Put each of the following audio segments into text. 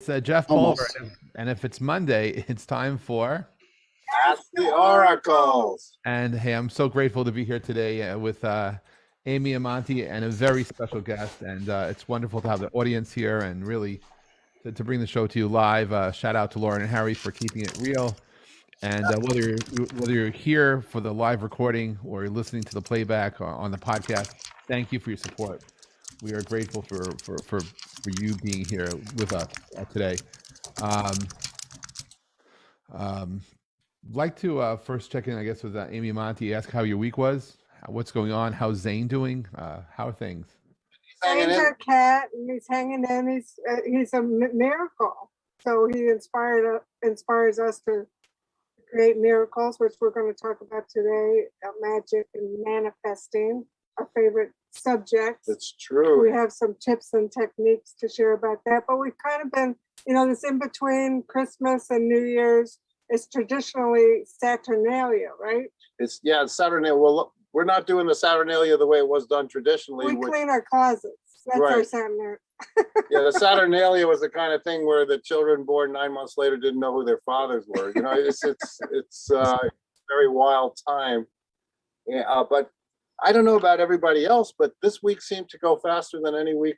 It's Jeff Pulver, Almost. and if it's Monday, it's time for. Ask the oracles. And hey, I'm so grateful to be here today with Amy Amonte and a very special guest. And it's wonderful to have the audience here and really to bring the show to you live. Shout out to Lauren and Harry for keeping it real. And whether you're here for the live recording or you're listening to the playback on the podcast, thank you for your support. We are grateful for you being here with us today. Like to first check in, I guess, with Amy Monty. Ask how your week was. What's going on? How's Zane doing? How are things? Zane's our cat, and he's hanging in. He's a miracle. So he inspires us to create miracles, which we're going to talk about today. Magic and manifesting, our favorite subjects. That's true. We have some tips and techniques to share about that. But we've kind of been, this in between Christmas and New Year's. It's traditionally Saturnalia, right? It's Saturnalia. Well, we're not doing the Saturnalia the way it was done traditionally. We clean our closets. That's right. Our Saturnalia. Yeah, the Saturnalia was the kind of thing where the children born 9 months later didn't know who their fathers were. It's a very wild time. Yeah, but I don't know about everybody else, but this week seemed to go faster than any week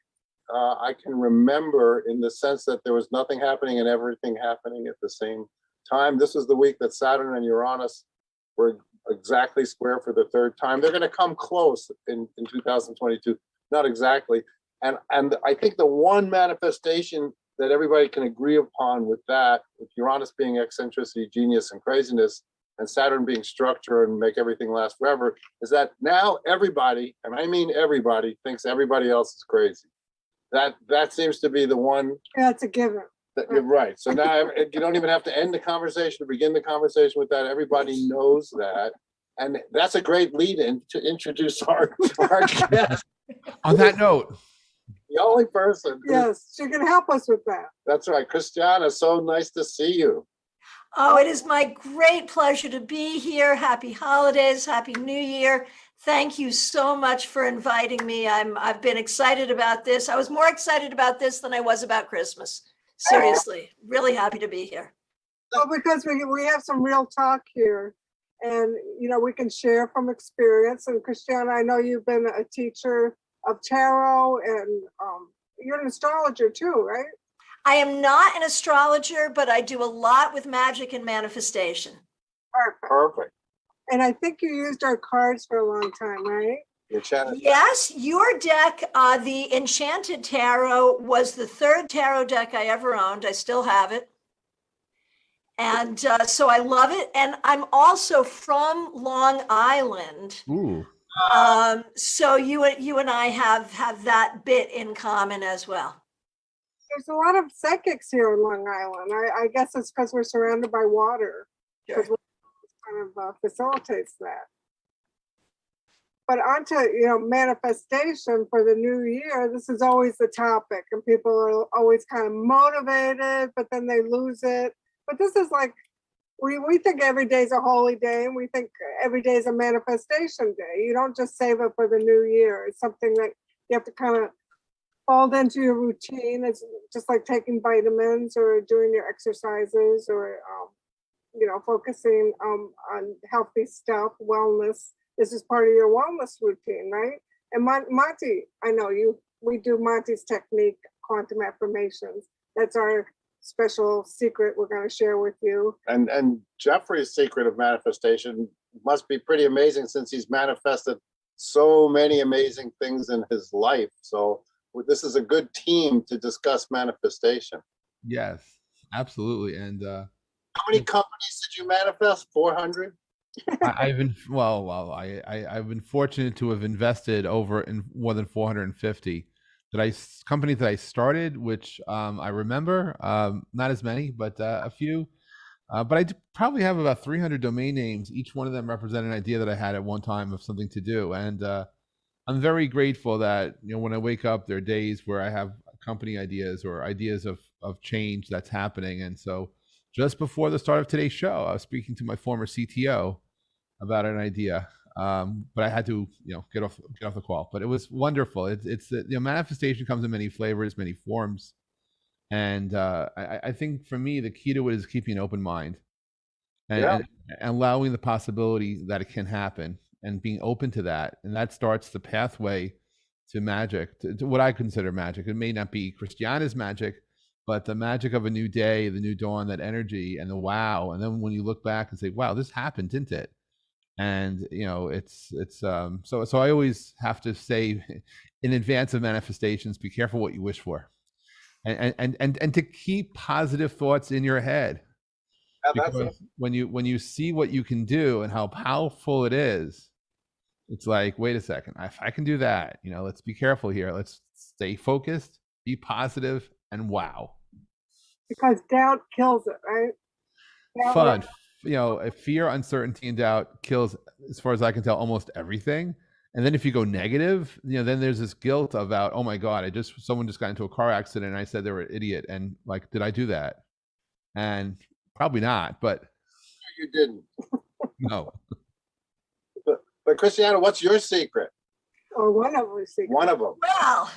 I can remember, in the sense that there was nothing happening and everything happening at the same time. This was the week that Saturn and Uranus were exactly square for the third time. They're going to come close in 2022, not exactly. And I think the one manifestation that everybody can agree upon with that, with Uranus being eccentricity, genius, and craziness, and Saturn being structure and make everything last forever, is that now everybody, and I mean everybody, thinks everybody else is crazy. That seems to be the one. Yeah, it's a given. You're right. So now you don't even have to end the conversation or begin the conversation with that. Everybody knows that. And that's a great lead-in to introduce our guest. On that note. The only person. Yes, she can help us with that. That's right. Christiana, so nice to see you. Oh, it is my great pleasure to be here. Happy holidays, happy New Year. Thank you so much for inviting me. I've been excited about this. I was more excited about this than I was about Christmas. Seriously, really happy to be here. Well, because we have some real talk here, and we can share from experience. And Christiana, I know you've been a teacher of tarot, and you're an astrologer too, right? I am not an astrologer, but I do a lot with magic and manifestation. Perfect. And I think you used our cards for a long time, right? Yes, your deck, the Enchanted Tarot, was the third tarot deck I ever owned. I still have it. And so I love it. And I'm also from Long Island. Ooh. So you and I have that bit in common as well. There's a lot of psychics here in Long Island. I guess it's because we're surrounded by water. Because kind of facilitates that. But onto manifestation for the new year. This is always the topic, and people are always kind of motivated, but then they lose it. But this is like we think every day is a holy day, and we think every day is a manifestation day. You don't just save it for the new year. It's something that you have to kind of fold into your routine. It's just like taking vitamins or doing your exercises or focusing on healthy stuff, wellness. This is part of your wellness routine, right? And Monty, I know we do Monty's technique, quantum affirmations. That's our special secret we're going to share with you. And Jeffrey's secret of manifestation must be pretty amazing, since he's manifested so many amazing things in his life. So this is a good team to discuss manifestation. Yes, absolutely. And how many companies did you manifest? 400? I've been fortunate to have invested over in more than 450 companies that I started, which I remember, not as many, but a few. But I probably have about 300 domain names. Each one of them represent an idea that I had at one time of something to do. And I'm very grateful that, when I wake up, there are days where I have company ideas or ideas of change that's happening. And so just before the start of today's show, I was speaking to my former CTO about an idea, but I had to, get off the call. But it was wonderful. It's manifestation comes in many flavors, many forms, And I think for me, the key to it is keeping an open mind and, Yeah. and allowing the possibility that it can happen and being open to that. And that starts the pathway to magic, to what I consider magic. It may not be Christiana's magic, but the magic of a new day, the new dawn, that energy and the wow. And then when you look back and say, wow, this happened, didn't it? And you know, so I always have to say in advance of manifestations, be careful what you wish for. And to keep positive thoughts in your head, Yeah, that's because when you see what you can do and how powerful it is, it's like, wait a second, if I can do that, you know, let's be careful here, let's stay focused, be positive, and wow. Because doubt kills it, right? Doubt Fun. You know, fear, uncertainty, and doubt kills, as far as I can tell, almost everything. And then if you go negative, you know, then there's this guilt about, oh my God, someone just got into a car accident and I said they were an idiot. And like, did I do that? And probably not, but you didn't. no. But Christiana, what's your secret? or one of them. One of them. Well,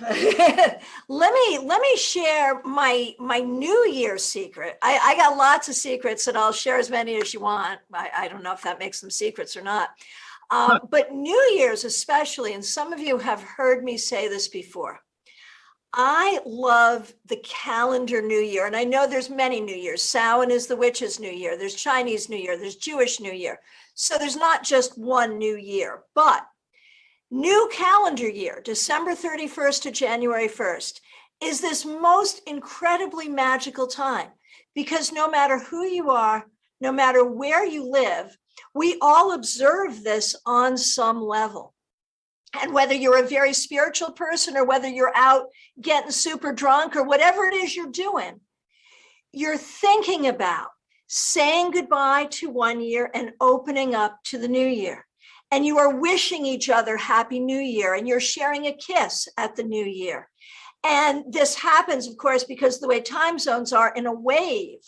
let me share my New Year's secret. I got lots of secrets, and I'll share as many as you want. I don't know if that makes them secrets or not. But New Year's especially, and some of you have heard me say this before, I love the calendar New Year. And I know there's many New Years. Samhain is the witch's New Year. There's Chinese New Year. There's Jewish New Year. So there's not just one New Year, but new calendar year, December 31st to January 1st, is this most incredibly magical time, because no matter who you are, no matter where you live, we all observe this on some level. And whether you're a very spiritual person or whether you're out getting super drunk or whatever it is you're doing, you're thinking about saying goodbye to one year and opening up to the new year. And you are wishing each other Happy New Year, and you're sharing a kiss at the new year. And this happens, of course, because the way time zones are, in a wave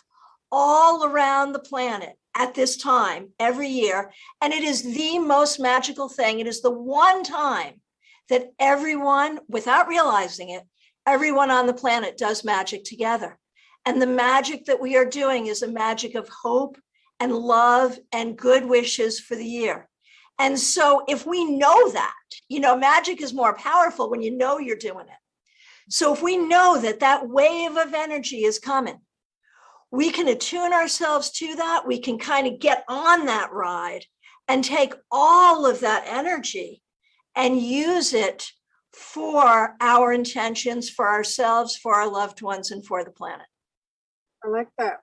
all around the planet at this time every year. And it is the most magical thing. It is the one time that everyone, without realizing it, everyone on the planet does magic together. And the magic that we are doing is a magic of hope and love and good wishes for the year. And so if we know that, you know, magic is more powerful when you know you're doing it. So if we know that that wave of energy is coming, we can attune ourselves to that. We can kind of get on that ride and take all of that energy and use it for our intentions, for ourselves, for our loved ones, and for the planet. I like that.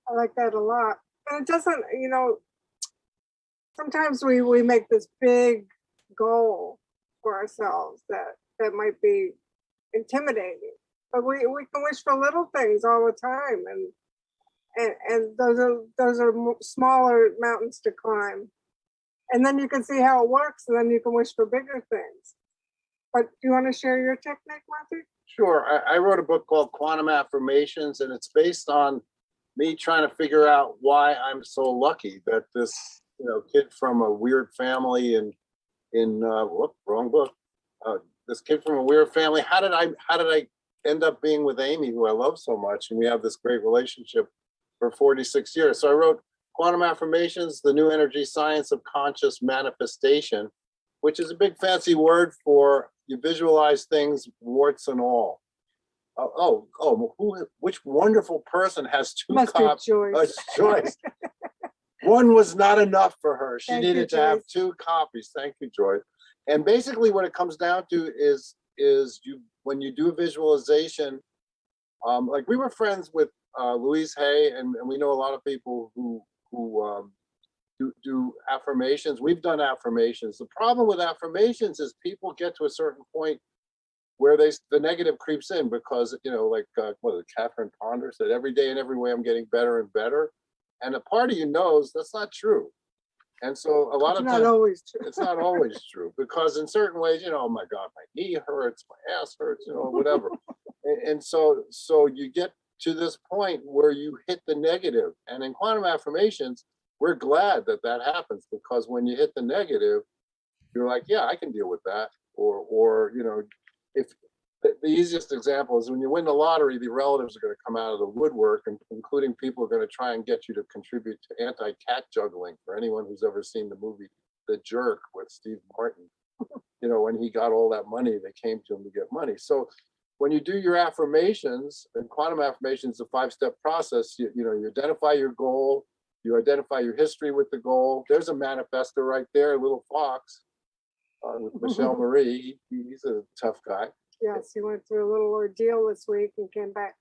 I like that a lot. And it doesn't, you know, sometimes we make this big goal for ourselves that might be intimidating, but we can wish for little things all the time, and those are smaller mountains to climb, and then you can see how it works, and then you can wish for bigger things. But do you want to share your technique, Monty? Sure. I wrote a book called Quantum Affirmations, and it's based on me trying to figure out why I'm so lucky that this, you know, kid from a weird family in wrong book. This kid from a weird family. How did I end up being with Amy, who I love so much, and we have this great relationship for 46 years. So I wrote Quantum Affirmations, the new energy science of conscious manifestation, which is a big fancy word for you visualize things, warts and all. Which wonderful person has two Must be copies? Joyce. Joyce. One was not enough for her. She Thank you, needed to have Joyce. two copies. Thank you, Joyce. And basically what it comes down to is you, when you do visualization, like we were friends with Louise Hay, and we know a lot of people who do affirmations. We've done affirmations. The problem with affirmations is people get to a certain point where the negative creeps in, because, you know, like Catherine Ponder said, every day and every way I'm getting better and better. And a part of you knows that's not true. And so a lot of times, Not always true. it's not always true, because in certain ways, you know, oh my God, my knee hurts, my ass hurts, you know, whatever. and so you get to this point where you hit the negative. And in quantum affirmations, we're glad that happens, because when you hit the negative, you're like, yeah, I can deal with that. Or you know, if The easiest example is when you win the lottery, the relatives are going to come out of the woodwork, and including people are going to try and get you to contribute to anti-cat juggling. For anyone who's ever seen the movie The Jerk with Steve Martin, you know, when he got all that money, they came to him to get money. So when you do your affirmations, and quantum affirmations, a 5-step process, you know, you identify your goal, you identify your history with the goal. There's a manifester right there, a little fox with Michelle Marie. He's a tough guy. Yes, he went through a little ordeal this week and came back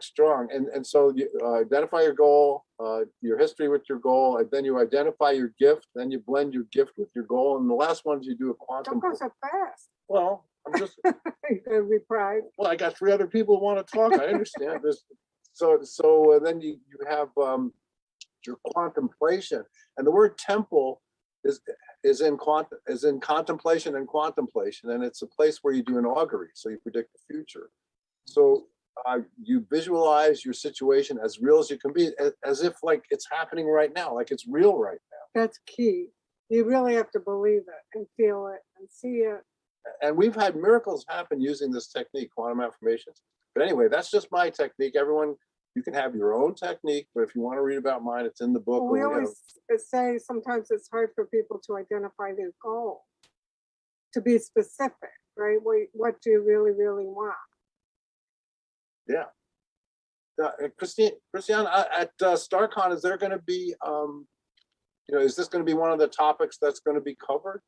Strong. And so you identify your goal, your history with your goal, and then you identify your gift, then you blend your gift with your goal. And the last one is you do a quantum. Don't go so fast. Well, I'm just, You're gonna be proud. well, I got 3 other people who want to talk. I understand this. So then you have your contemplation, and the word temple is in contemplation and contemplation, and it's a place where you do an augury, so you predict the future. So you visualize your situation as real as you can be, as if like it's happening right now, like it's real right now. That's key. You really have to believe it and feel it and see it. And we've had miracles happen using this technique, quantum affirmations. But anyway, that's just my technique. Everyone, you can have your own technique, but if you want to read about mine, it's in the book. Well, we always say sometimes it's hard for people to identify their goal, to be specific, right? What do you really, really want? Yeah. Christiana, at StarCon, is there going to be, is this going to be one of the topics that's going to be covered?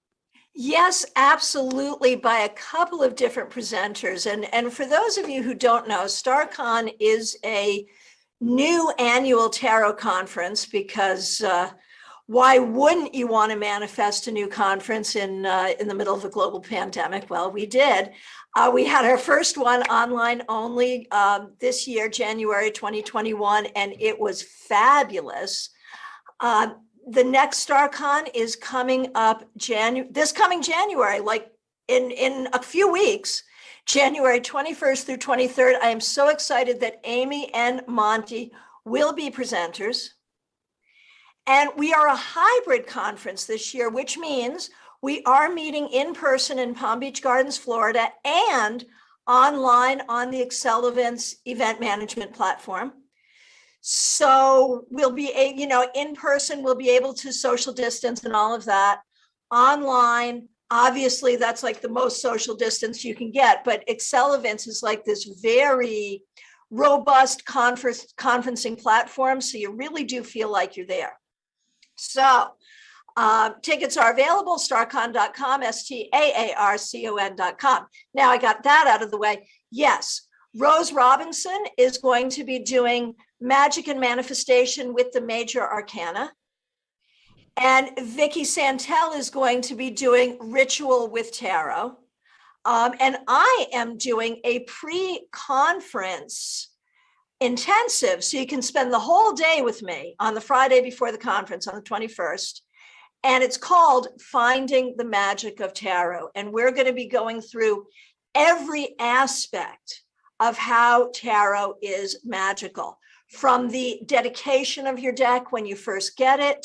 Yes, absolutely, by a couple of different presenters. And for those of you who don't know, StarCon is a new annual tarot conference because why wouldn't you want to manifest a new conference in the middle of a global pandemic? Well, we did. We had our first one online only this year, January 2021, and it was fabulous. The next StarCon is coming up this coming January, like in a few weeks, January 21st through 23rd. I am so excited that Amy and Monty will be presenters. And we are a hybrid conference this year, which means we are meeting in person in Palm Beach Gardens, Florida, and online on the Excel Events event management platform. So we'll be, in person, we'll be able to social distance and all of that. Online, obviously, that's like the most social distance you can get, but Excel Events is like this very robust conferencing platform. So you really do feel like you're there. So tickets are available, starcon.com, STAARCON.com. Now I got that out of the way. Yes, Rose Robinson is going to be doing Magic and Manifestation with the Major Arcana. And Vicky Santel is going to be doing Ritual with Tarot. And I am doing a pre-conference intensive, so you can spend the whole day with me on the Friday before the conference on the 21st. And it's called Finding the Magic of Tarot. And we're going to be going through every aspect of how tarot is magical, from the dedication of your deck when you first get it,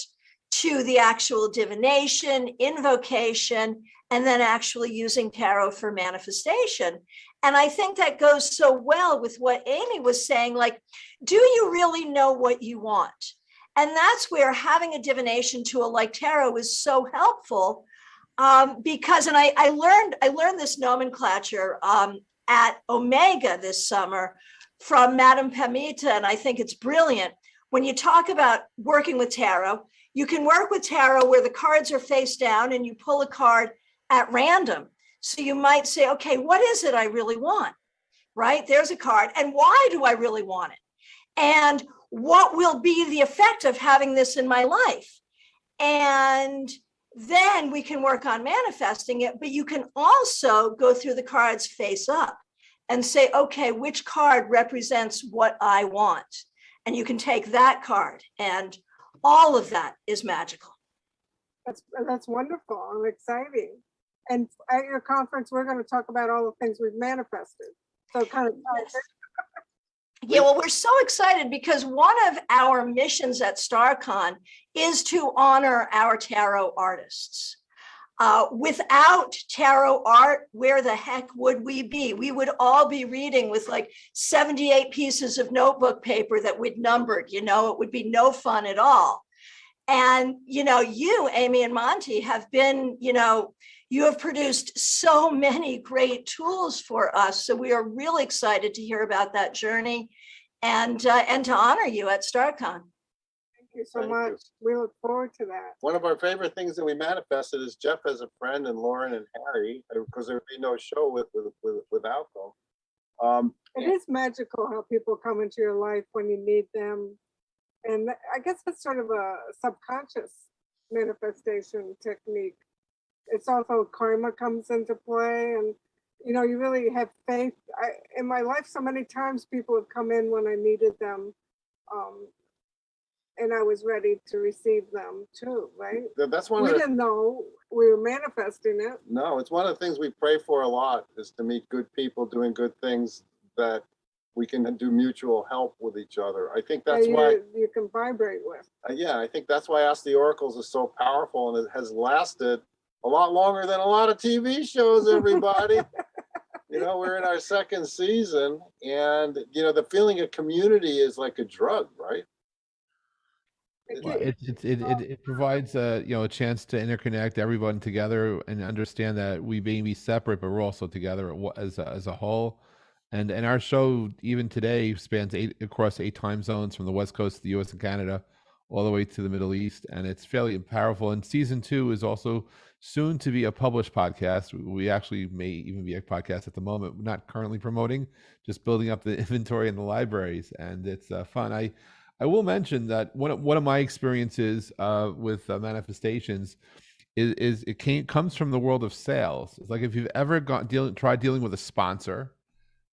to the actual divination, invocation, and then actually using tarot for manifestation. And I think that goes so well with what Amy was saying, like, do you really know what you want? And that's where having a divination tool like tarot is so helpful, because, and I learned this nomenclature at Omega this summer from Madame Pamita, and I think it's brilliant. When you talk about working with tarot, you can work with tarot where the cards are face down and you pull a card at random. So you might say, okay, what is it I really want? Right? There's a card. And why do I really want it? And what will be the effect of having this in my life? And then we can work on manifesting it, but you can also go through the cards face up and say, okay, which card represents what I want? And you can take that card, and all of that is magical. That's wonderful and exciting. And at your conference, we're going to talk about all the things we've manifested. So kind of. Yes. Yeah, well, we're so excited because one of our missions at StarCon is to honor our tarot artists. Without tarot art, where the heck would we be? We would all be reading with like 78 pieces of notebook paper that we'd numbered, it would be no fun at all. And, you, Amy and Monty, have been, you have produced so many great tools for us. So we are really excited to hear about that journey and to honor you at StarCon. Thank you so Thank much. you. We look forward to that. One of our favorite things that we manifested is Jeff as a friend and Lauren and Harry, because there'd be no show without them. It is magical how people come into your life when you need them. And I guess it's sort of a subconscious manifestation technique. It's also karma comes into play, and you really have faith. In my life, so many times people have come in when I needed them, and I was ready to receive them too, right? That's one We of the, didn't know we were manifesting it. no, it's one of the things we pray for a lot, is to meet good people doing good things that we can do mutual help with each other. I think that's that why, you can vibrate with. yeah, I think that's why Ask the Oracles is so powerful, and it has lasted a lot longer than a lot of TV shows, everybody. We're in our second season, and the feeling of community is like a drug, right? Well, it provides a chance to interconnect everyone together and understand that we may be separate, but we're also together as a whole. And our show even today spans across 8 time zones, from the West Coast of the U.S. and Canada all the way to the Middle East, and it's fairly powerful. And season 2 is also soon to be a published podcast. We actually may even be a podcast at the moment. We're not currently promoting, just building up the inventory in the libraries, and it's fun. I will mention that one of my experiences with manifestations is it comes from the world of sales. It's like if you've ever tried dealing with a sponsor,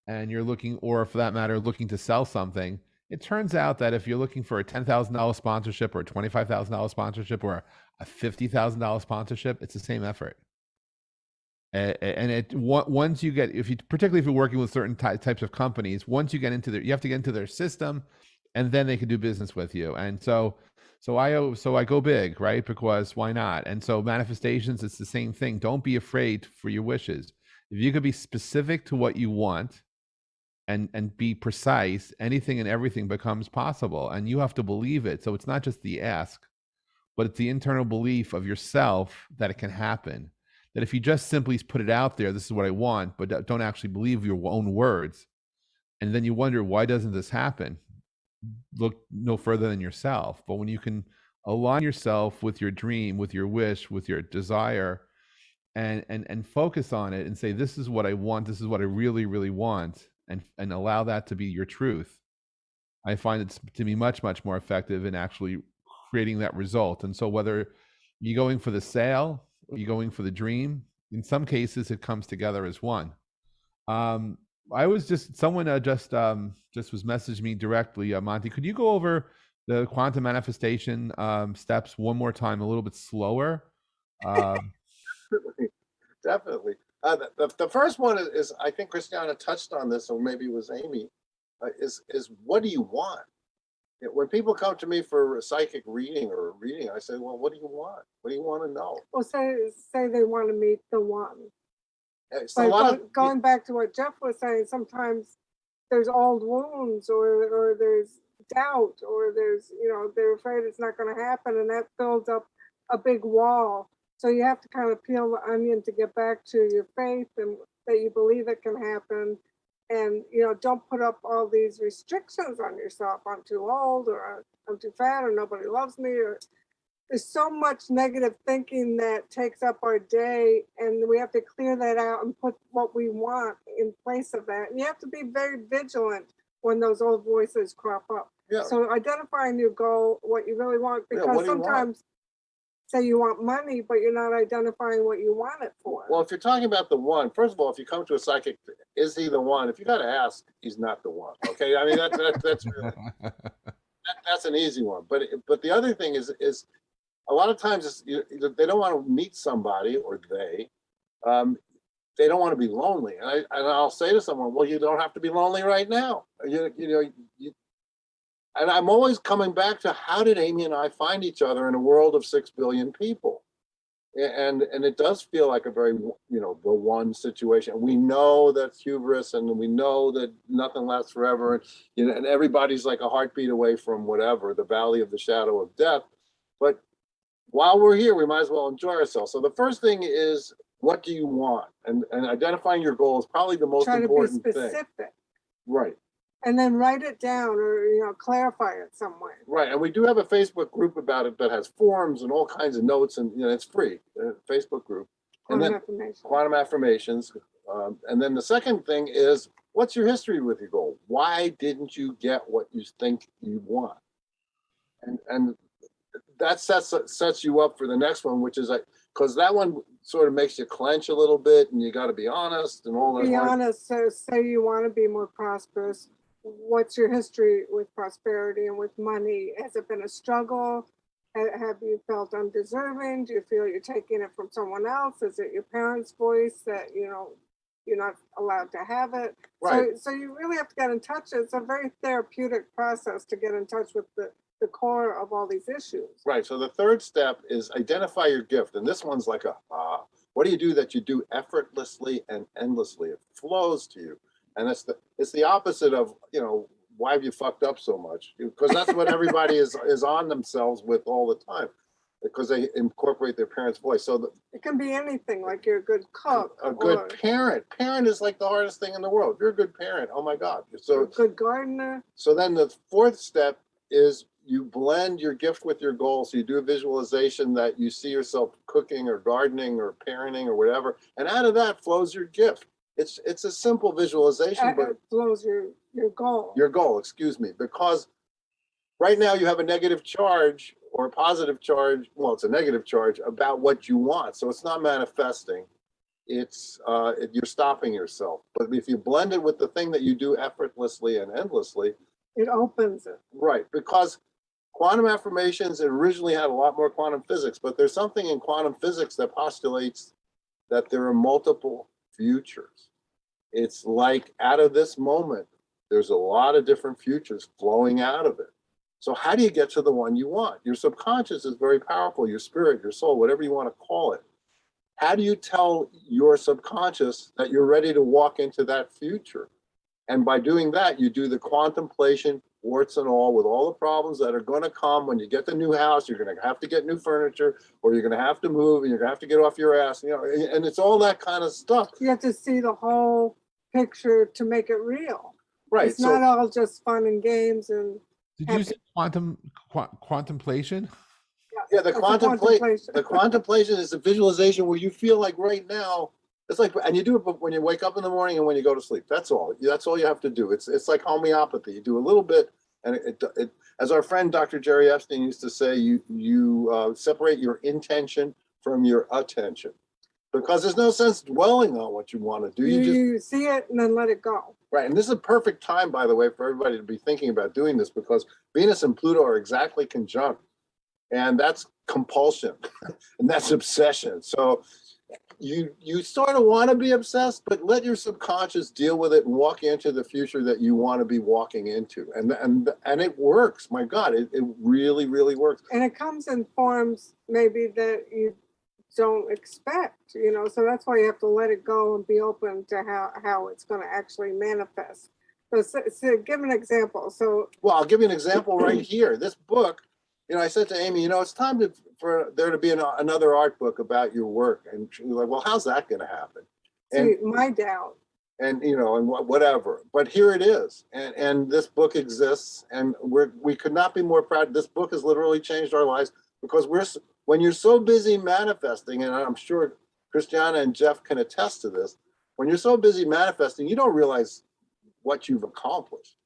and you're looking, or for that matter, looking to sell something. It turns out that if you're looking for a $10,000 sponsorship or a $25,000 sponsorship or a $50,000 sponsorship, it's the same effort. And once you get, particularly if you're working with certain types of companies, once you get into you have to get into their system, and then they can do business with you. And so I go big, right? Because why not? And so manifestations, it's the same thing. Don't be afraid for your wishes. If you could be specific to what you want, and be precise, anything and everything becomes possible, and you have to believe it. So it's not just the ask, but it's the internal belief of yourself that it can happen. That if you just simply put it out there, this is what I want, but don't actually believe your own words, and then you wonder, why doesn't this happen? Look no further than yourself. But when you can align yourself with your dream, with your wish, with your desire, and focus on it and say, this is what I want, this is what I really, really want, and allow that to be your truth, I find it to be much, much more effective in actually creating that result. And so whether you're going for the sale or you're going for the dream, in some cases it comes together as one. I was someone just was messaging me directly, Monty, could you go over the quantum manifestation steps one more time, a little bit slower? Definitely. The first one is I think Christiana touched on this, or maybe it was Amy, is what do you want? When people come to me for a psychic reading or a reading, I say, well, what do you want? What do you want to know? Well, say they want to meet the one. So But going back to what Jeff was saying, sometimes there's old wounds, or there's doubt, or there's, they're afraid it's not going to happen, and that builds up a big wall. So you have to kind of peel the onion to get back to your faith and that you believe it can happen. And, don't put up all these restrictions on yourself. I'm too old, or I'm too fat, or nobody loves me, or there's so much negative thinking that takes up our day, and we have to clear that out and put what we want in place of that. And you have to be very vigilant when those old voices crop up. Yeah. So identifying your goal, what you really want, because sometimes say you want money, but you're not identifying what you want it for. Well, if you're talking about the one, first of all, if you come to a psychic, is he the one? If you got to ask, he's not the one. Okay, I mean that's really that's an easy one. But the other thing is a lot of times they don't want to meet somebody, or they don't want to be lonely. And I'll say to someone, well, you don't have to be lonely right now. And I'm always coming back to, how did Amy and I find each other in a world of 6 billion people? And it does feel like a very, the one situation. We know that's hubris, and we know that nothing lasts forever, and everybody's like a heartbeat away from whatever, the valley of the shadow of death. But while we're here, we might as well enjoy ourselves. So the first thing is, what do you want? And identifying your goal is probably the most important thing. Try to be specific. Right. And then write it down, or clarify it some way. Right, and we do have a Facebook group about it that has forums and all kinds of notes, and it's free. Facebook group. Quantum affirmations. And then the second thing is, what's your history with your goal? Why didn't you get what you think you want? And that sets you up for the next one, which is like, because that one sort of makes you clench a little bit, and you got to be honest and all that. Be honest. So say you want to be more prosperous. What's your history with prosperity and with money? Has it been a struggle? Have you felt undeserving? Do you feel you're taking it from someone else? Is it your parents' voice that you're not allowed to have it? Right. So you really have to get in touch. It's a very therapeutic process to get in touch with the core of all these issues. Right. So the third step is identify your gift. And this one's like what do you do that you do effortlessly and endlessly? It flows to you. And it's the opposite of, why have you fucked up so much? Because that's what everybody is on themselves with all the time, because they incorporate their parents' voice. So it can be anything, like you're a good cook. A good parent. Parent is like the hardest thing in the world. If you're a good parent, oh my God. So a good gardener. So then the fourth step is you blend your gift with your goal. So you do a visualization that you see yourself cooking or gardening or parenting or whatever. And out of that flows your gift. It's a simple visualization, but it flows your goal. Your goal, excuse me, because right now you have a negative charge or a positive charge. Well, it's a negative charge about what you want. So it's not manifesting. It's you're stopping yourself. But if you blend it with the thing that you do effortlessly and endlessly, it opens it. Right, because quantum affirmations originally had a lot more quantum physics, but there's something in quantum physics that postulates that there are multiple futures. It's like out of this moment, there's a lot of different futures flowing out of it. So how do you get to the one you want? Your subconscious is very powerful, your spirit, your soul, whatever you want to call it. How do you tell your subconscious that you're ready to walk into that future? And by doing that, you do the contemplation, warts and all, with all the problems that are going to come when you get the new house. You're going to have to get new furniture, or you're going to have to move, and you're going to have to get off your ass. And it's all that kind of stuff. You have to see the whole picture to make it real. Right. It's not all just fun and games. And did you say contemplation? Yeah, the contemplation is a visualization where you feel like right now. It's like, and you do it when you wake up in the morning and when you go to sleep. That's all. That's all you have to do. It's like homeopathy. You do a little bit, and it as our friend Dr. Jerry Epstein used to say, you separate your intention from your attention, because there's no sense dwelling on what you want to do. You see it and then let it go. Right, and this is a perfect time, by the way, for everybody to be thinking about doing this, because Venus and Pluto are exactly conjunct, and that's compulsion, and that's obsession. So you sort of want to be obsessed, but let your subconscious deal with it and walk into the future that you want to be walking into. And it works. My God, it really, really works. And it comes in forms maybe that you don't expect, so that's why you have to let it go and be open to how it's going to actually manifest. So give an example. Well, I'll give you an example right here. This book, I said to Amy, it's time for there to be another art book about your work. And she was like, well, how's that going to happen? See, my doubt. And, and whatever. But here it is. And this book exists. And we could not be more proud. This book has literally changed our lives, because when you're so busy manifesting, and I'm sure Christiana and Jeff can attest to this, when you're so busy manifesting, you don't realize what you've accomplished.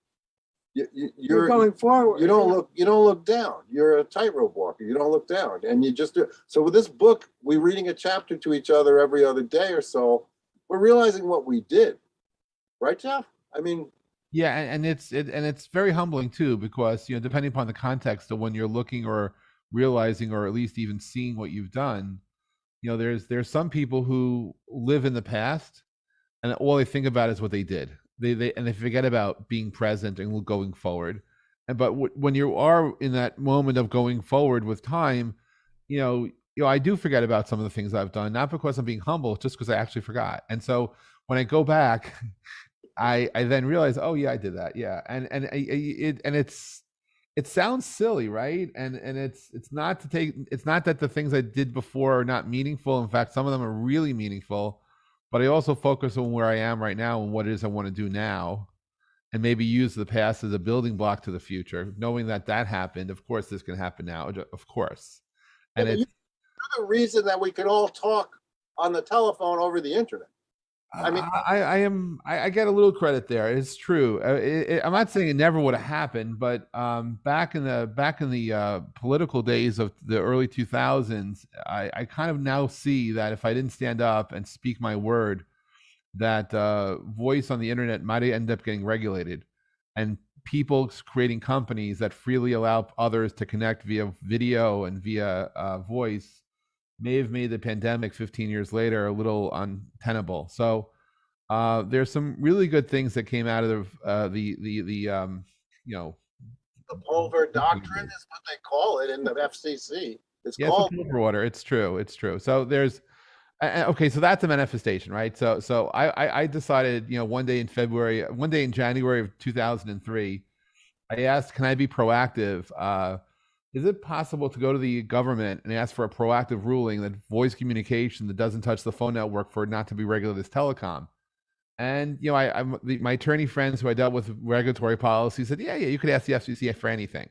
You're going forward. You don't look down. You're a tightrope walker. You don't look down, and you just do. So with this book, we're reading a chapter to each other every other day or so. We're realizing what we did, right, Jeff? I mean, yeah, and it's very humbling too, because depending upon the context of when you're looking or realizing, or at least even seeing what you've done, there's some people who live in the past, and all they think about is what they did. They forget about being present and going forward. But when you are in that moment of going forward with time, I do forget about some of the things I've done, not because I'm being humble, just because I actually forgot. And so when I go back, I then realize, oh yeah, I did that. Yeah. It sounds silly, right? And it's not it's not that the things I did before are not meaningful. In fact, some of them are really meaningful, but I also focus on where I am right now and what it is I want to do now, and maybe use the past as a building block to the future, knowing that that happened. Of course, this can happen now, of course. Yeah, And but it's you're the reason that we could all talk on the telephone over the internet. I mean, I get a little credit there. It's true. I'm not saying it never would have happened, but back in the political days of the early 2000s, I kind of now see that if I didn't stand up and speak my word, that voice on the internet might end up getting regulated, and people creating companies that freely allow others to connect via video and via voice may have made the pandemic 15 years later a little untenable. So there's some really good things that came out of you know, the Pulver Doctrine is what they call it in the FCC. It's yeah, called. it's a order. It's true. It's true. So there's okay. So that's a manifestation, right? So I decided, one day in January of 2003, I asked, can I be proactive? Is it possible to go to the government and ask for a proactive ruling that voice communication that doesn't touch the phone network for it not to be regulated as telecom? And my attorney friends who I dealt with regulatory policy said, yeah, you could ask the FCC for anything.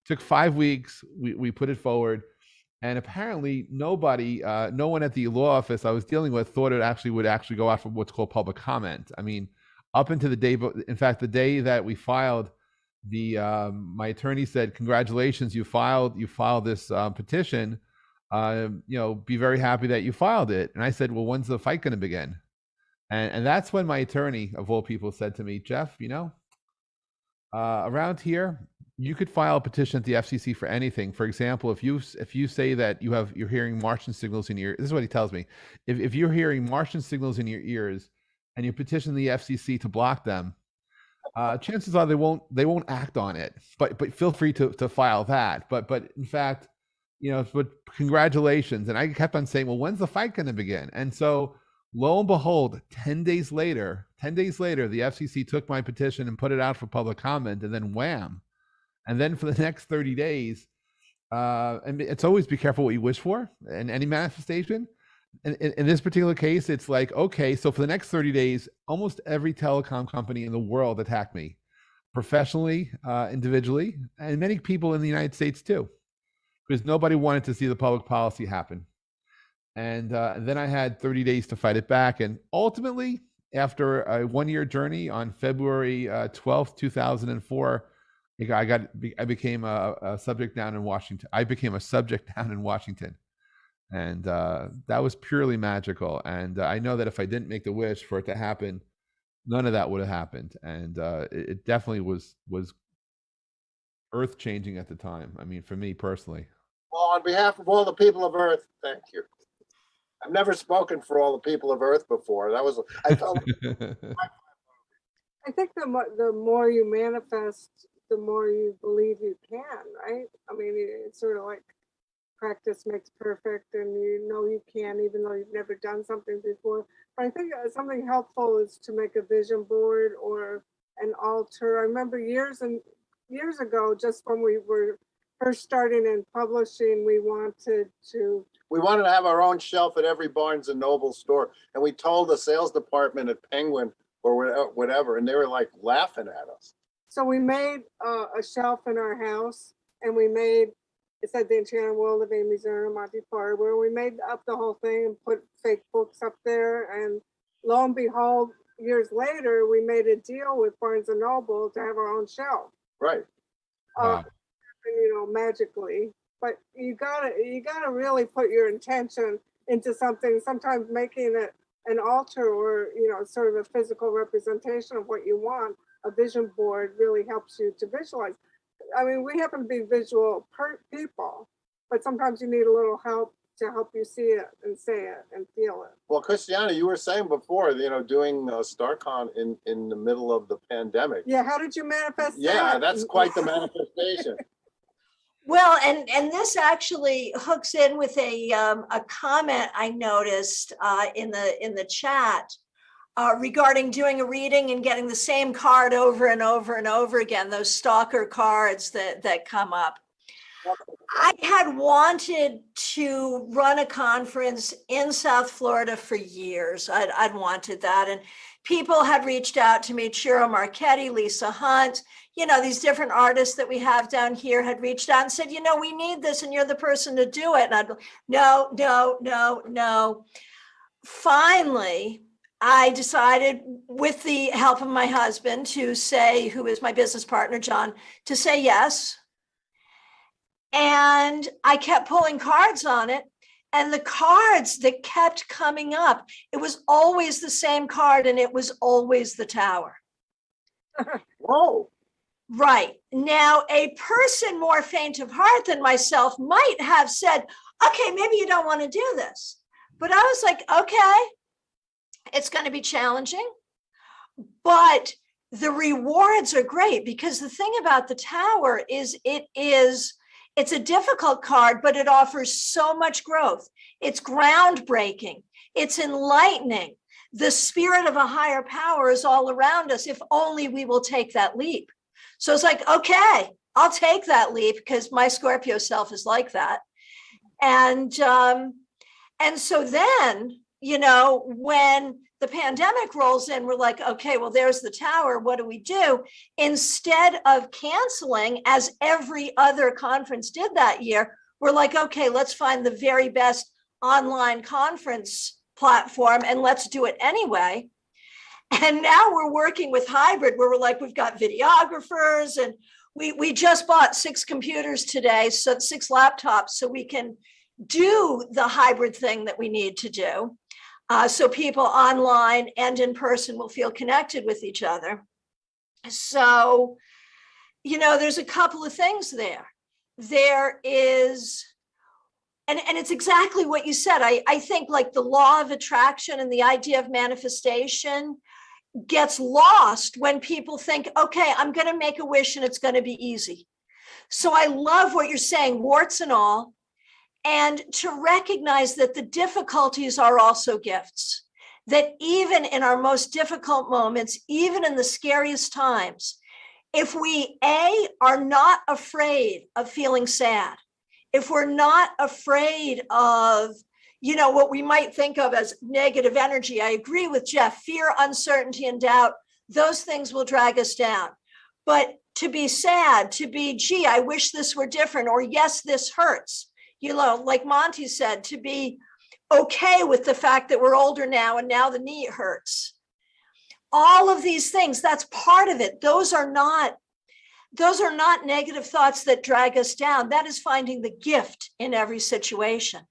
Took 5 weeks. We put it forward, and apparently nobody, no one at the law office I was dealing with thought it would actually go out for what's called public comment. I mean, up into the day, in fact, the day that we filed, my attorney said, congratulations, you filed this petition. Be very happy that you filed it. And I said, well, when's the fight going to begin? And that's when my attorney, of all people, said to me, Jeff, around here, you could file a petition at the FCC for anything. For example, if you say that you're hearing Martian signals in your ear, this is what he tells me. If you're hearing Martian signals in your ears and you petition the FCC to block them, chances are they won't act on it. But feel free to file that. But in fact, but congratulations. And I kept on saying, well, when's the fight going to begin? And so lo and behold, 10 days later, the FCC took my petition and put it out for public comment, and then wham. And then for the next 30 days, and it's always be careful what you wish for in any manifestation. And in this particular case, it's like, okay, so for the next 30 days, almost every telecom company in the world attacked me, professionally, individually, and many people in the United States too, because nobody wanted to see the public policy happen. And then I had 30 days to fight it back. And ultimately, after a 1-year journey, on February 12th, 2004, I became a subject down in Washington. And that was purely magical. And I know that if I didn't make the wish for it to happen, none of that would have happened. And it definitely was earth-changing at the time. I mean, for me personally. Well, on behalf of all the people of Earth, thank you. I've never spoken for all the people of Earth before. I felt. I think the more you manifest, the more you believe you can, right? I mean, it's sort of like practice makes perfect, and you can, even though you've never done something before. But I think something helpful is to make a vision board or an altar. I remember years ago, just when we were first starting in publishing, we wanted to have our own shelf at every Barnes and Noble store, and we told the sales department at Penguin or whatever, and they were like laughing at us. So we made a shelf in our house, and it said the Enchanted World of Amy Zerner, Monty Parr, where we made up the whole thing and put fake books up there. And lo and behold, years later, we made a deal with Barnes and Noble to have our own shelf. Right. Wow. Magically. But you gotta really put your intention into something. Sometimes making it an altar or sort of a physical representation of what you want, a vision board, really helps you to visualize. I mean, we happen to be visual people, but sometimes you need a little help to help you see it and say it and feel it. Well, Christiana, you were saying before, doing StarCon in the middle of the pandemic. Yeah, how did you manifest that? Yeah, that's quite the manifestation. Well, and this actually hooks in with a comment I noticed in the chat regarding doing a reading and getting the same card over and over and over again. Those stalker cards that come up. I had wanted to run a conference in South Florida for years. I'd wanted that, and people had reached out to me. Ciro Marchetti, Lisa Hunt, these different artists that we have down here had reached out and said, we need this, and you're the person to do it. And I'd go, no, no, no, no. Finally, I decided, with the help of my husband, to say, who is my business partner, John, to say yes. And I kept pulling cards on it. And the cards that kept coming up, it was always the same card, and it was always the Tower. Whoa. Right. Now, a person more faint of heart than myself might have said, okay, maybe you don't want to do this. But I was like, okay, it's going to be challenging, but the rewards are great, because the thing about the Tower is it's a difficult card, but it offers so much growth. It's groundbreaking. It's enlightening. The spirit of a higher power is all around us, if only we will take that leap. So it's like, okay, I'll take that leap, because my Scorpio self is like that. And so then, when the pandemic rolls in, we're like, okay, well, there's the Tower. What do we do? Instead of canceling, as every other conference did that year, we're like, okay, let's find the very best online conference platform and let's do it anyway. And now we're working with hybrid, where we're like, we've got videographers, and we just bought 6 computers today, so 6 laptops, so we can do the hybrid thing that we need to do. So people online and in person will feel connected with each other. So, there's a couple of things there. There is, and it's exactly what you said. I think, like, the law of attraction and the idea of manifestation gets lost when people think, okay, I'm going to make a wish and it's going to be easy. So I love what you're saying, warts and all. And to recognize that the difficulties are also gifts, that even in our most difficult moments, even in the scariest times, if we, are not afraid of feeling sad, if we're not afraid of, what we might think of as negative energy, I agree with Jeff, fear, uncertainty, and doubt, those things will drag us down. But to be sad, to be, gee, I wish this were different, or yes, this hurts. Like Monty said, to be okay with the fact that we're older now and now the knee hurts. All of these things, that's part of it. Those are not negative thoughts that drag us down. That is finding the gift in every situation.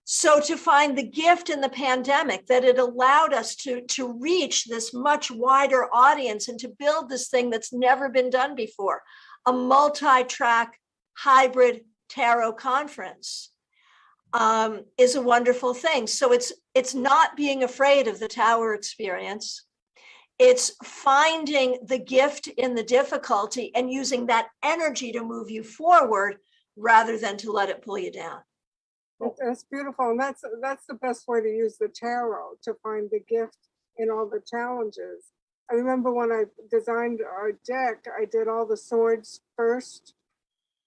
So to find the gift in the pandemic, that it allowed us to reach this much wider audience and to build this thing that's never been done before, a multi-track hybrid tarot conference, is a wonderful thing. So it's not being afraid of the Tower experience. It's finding the gift in the difficulty and using that energy to move you forward rather than to let it pull you down. That's beautiful, and that's the best way to use the tarot, to find the gift in all the challenges. I remember when I designed our deck, I did all the swords first,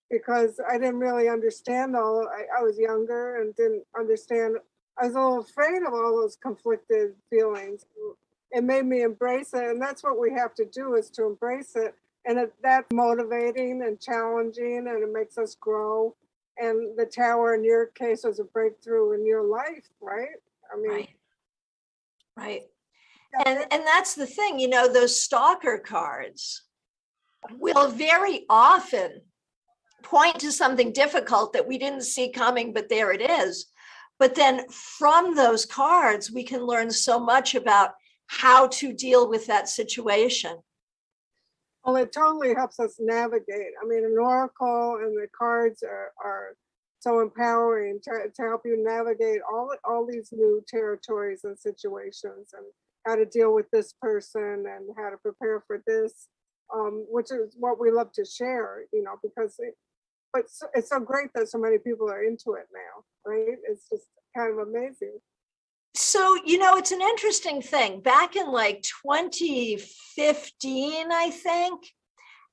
because I didn't really understand I was younger and didn't understand. I was a little afraid of all those conflicted feelings. It made me embrace it, and that's what we have to do, is to embrace it. And that's motivating and challenging, and it makes us grow. And the Tower, in your case, was a breakthrough in your life, right? I mean, right. And that's the thing, those stalker cards will very often point to something difficult that we didn't see coming, but there it is. But then from those cards, we can learn so much about how to deal with that situation. well, it totally helps us navigate. I mean, an oracle and the cards are so empowering to help you navigate all these new territories and situations, and how to deal with this person and how to prepare for this, which is what we love to share, because but it's so great that so many people are into it now, right? It's just kind of amazing. So, you know, it's an interesting thing. Back in like 2015, I think,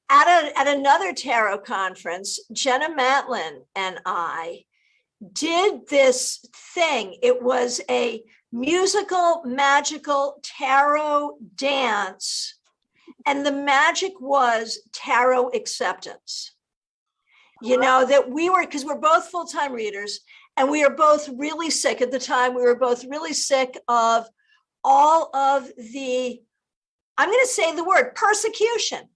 at another tarot conference, Jenna Matlin and I did this thing. It was a musical, magical tarot dance. And the magic was tarot acceptance. You know, that we were, because we're both full-time readers, and we are both really sick at the time. We were both really sick of all of the, I'm going to say the word, persecution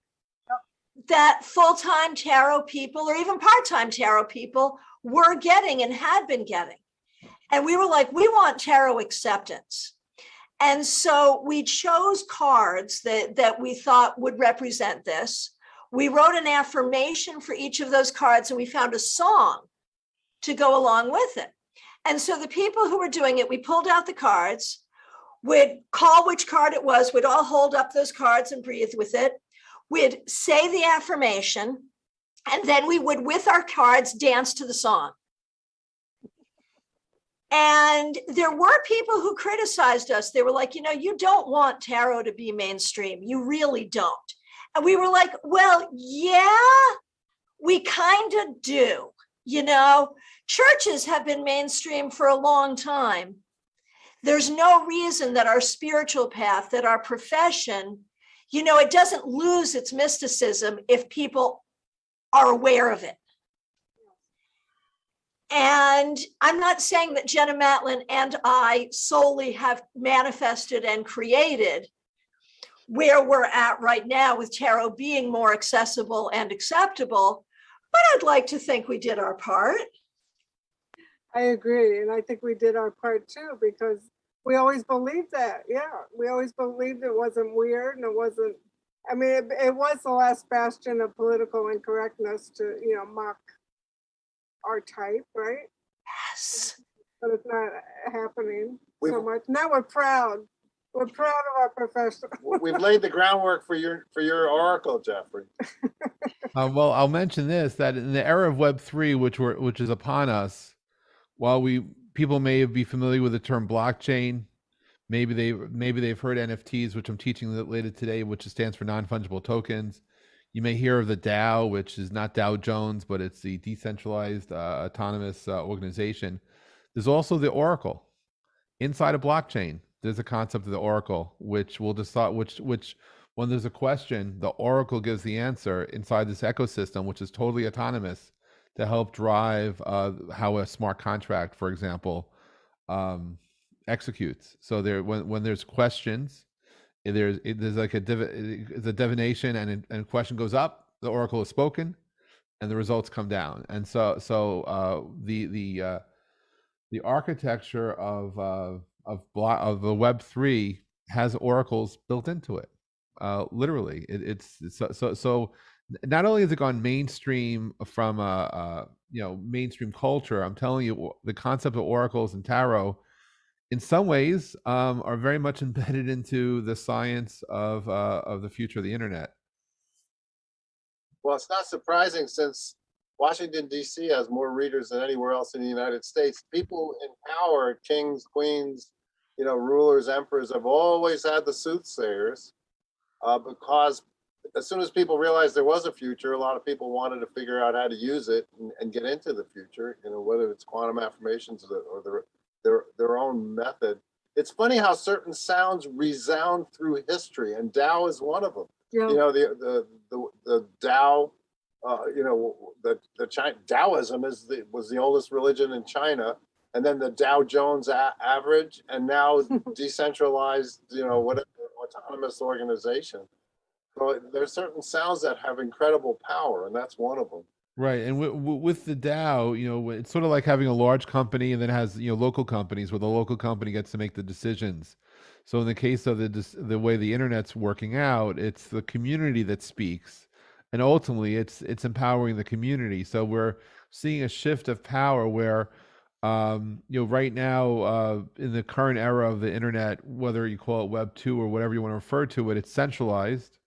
that full-time tarot people or even part-time tarot people were getting and had been getting. And we were like, we want tarot acceptance. And so we chose cards that we thought would represent this. We wrote an affirmation for each of those cards, and we found a song to go along with it. And so the people who were doing it, we pulled out the cards, we'd call which card it was, we'd all hold up those cards and breathe with it. We'd say the affirmation, and then we would, with our cards, dance to the song. And there were people who criticized us. They were like, you know, you don't want tarot to be mainstream. You really don't. And we were like, well, yeah, we kind of do. You know, churches have been mainstream for a long time. There's no reason that our spiritual path, that our profession, you know, it doesn't lose its mysticism if people are aware of it. And I'm not saying that Jenna Matlin and I solely have manifested and created where we're at right now with tarot being more accessible and acceptable, but I'd like to think we did our part. I agree. And I think we did our part too, because we always believed that. Yeah, we always believed it wasn't weird, and it wasn't, I mean, it was the last bastion of political incorrectness to, you know, mock our type, right? Yes. But it's not happening so We've- much. Now we're proud. We're proud of our profession. We've laid the groundwork for your oracle, Jeffrey. Well, I'll mention this, that in the era of Web3, which is upon us, while people may be familiar with the term blockchain, maybe they've heard NFTs, which I'm teaching later today, which stands for non-fungible tokens. You may hear of the DAO, which is not Dow Jones, but it's the decentralized autonomous organization. There's also the Oracle. Inside a blockchain, there's a concept of the Oracle, which will decide which when there's a question, the Oracle gives the answer inside this ecosystem, which is totally autonomous, to help drive how a smart contract, for example, executes. So when there's questions, there's like a divination, and a question goes up, the Oracle is spoken, and the results come down. And so the architecture of the Web3 has oracles built into it. Literally, it's so. Not only has it gone mainstream from mainstream culture, I'm telling you, the concept of oracles and tarot, in some ways, are very much embedded into the science of the future of the internet. Well, it's not surprising, since Washington, D.C. has more readers than anywhere else in the United States. People in power, kings, queens, you know, rulers, emperors, have always had the soothsayers, because as soon as people realized there was a future, a lot of people wanted to figure out how to use it and get into the future, you know, whether it's quantum affirmations or their own method. It's funny how certain sounds resound through history, and Tao is one of them. Yeah. You know, the Tao, you know, the Taoism was the oldest religion in China, and then the Dow Jones average, and now decentralized, you know, whatever, autonomous organization. So there's certain sounds that have incredible power, and that's one of them. Right, and with the DAO, you know, it's sort of like having a large company and then has, you know, local companies, where the local company gets to make the decisions. So in the case of the way the internet's working out, it's the community that speaks, and ultimately it's empowering the community. So we're seeing a shift of power where, right now, in the current era of the internet, whether you call it Web 2 or whatever you want to refer to it, it's centralized,